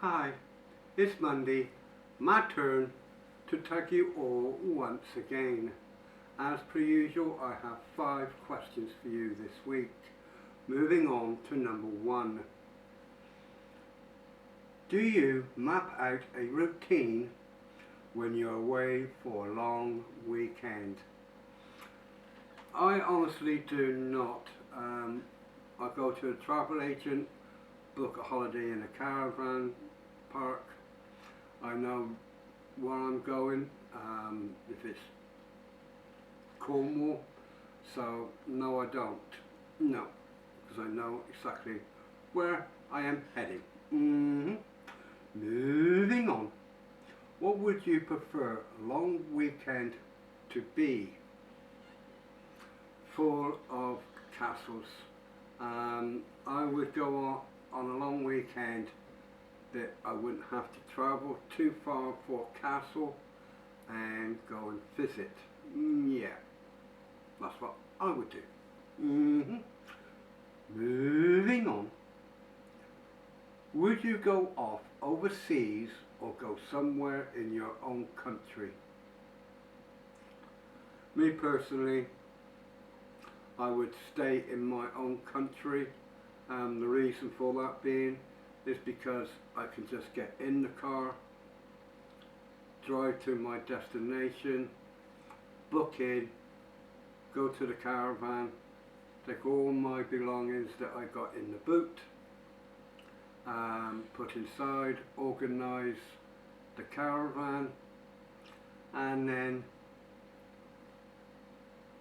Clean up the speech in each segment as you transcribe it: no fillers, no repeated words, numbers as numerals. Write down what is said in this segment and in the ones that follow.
Hi, it's Monday, my turn to tag you all once again. As per usual, I have 5 questions for you this week. Moving on to number 1. Do you map out a routine when you're away for a long weekend? I honestly do not. I go to a travel agent, book a holiday in a caravan park. I know where I'm going, if it's Cornwall, so no I don't. No, because I know exactly where I am heading. Moving on. What would you prefer a long weekend to be? Full of castles. I would go on a long weekend that I wouldn't have to travel too far for a castle and go and visit. Yeah, that's what I would do. Moving on. Would you go off overseas or go somewhere in your own country? Me personally, I would stay in my own country. The reason for that being is because I can just get in the car, drive to my destination, book in, go to the caravan, take all my belongings that I got in the boot, put inside, organise the caravan, and then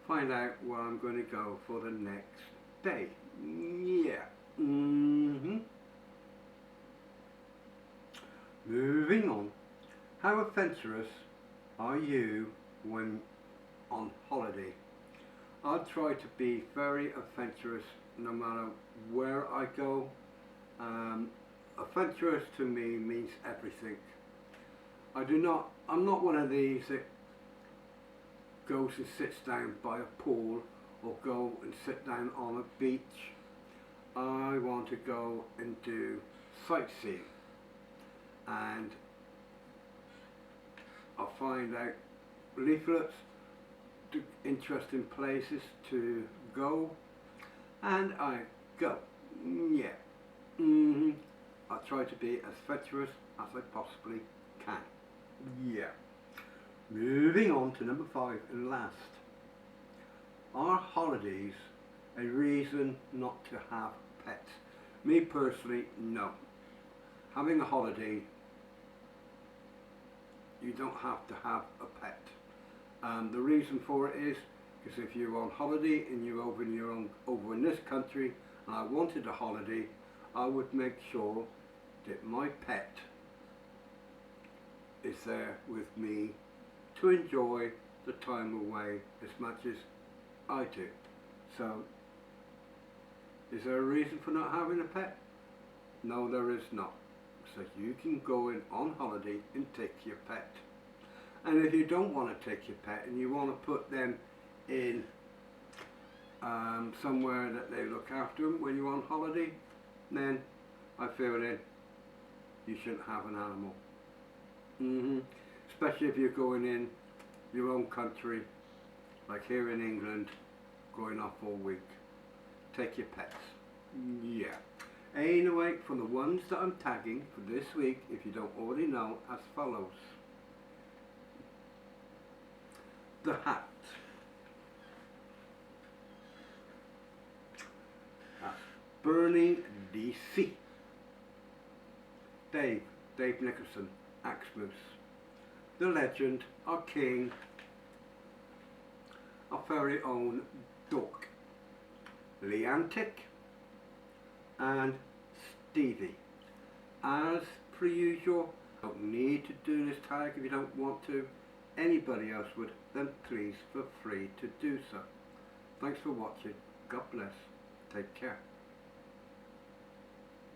find out where I'm going to go for the next day. Yeah. Moving on. How adventurous are you when on holiday? I try to be very adventurous no matter where I go. Adventurous to me means everything. I'm not one of these that goes and sits down by a pool or go and sit down on a beach. I want to go and do sightseeing, and I'll find out leaflets to interesting places to go, and I go. Yeah. I try to be as adventurous as I possibly can. Yeah. Moving on to number 5 and last. Are holidays a reason not to have pets? Me personally, no. Having a holiday, you don't have to have a pet. The reason for it is because if you're on holiday and you're over in this country and I wanted a holiday, I would make sure that my pet is there with me to enjoy the time away as much as I do. So, is there a reason for not having a pet? No, there is not. So you can go in on holiday and take your pet. And if you don't want to take your pet and you want to put them in somewhere that they look after them when you're on holiday, then I feel that you shouldn't have an animal. Especially if you're going in your own country, like here in England, going off all week. Take your pets. Yeah. Anyway, from the ones that I'm tagging for this week, if you don't already know, as follows. The hat. That's Bernie DC. Dave Nicholson, Axmoose. The legend, our king, our very own Dork, Leantic, and Stevie. As per usual, you don't need to do this tag if you don't want to. Anybody else would, then please feel free to do so. Thanks for watching. God bless. Take care.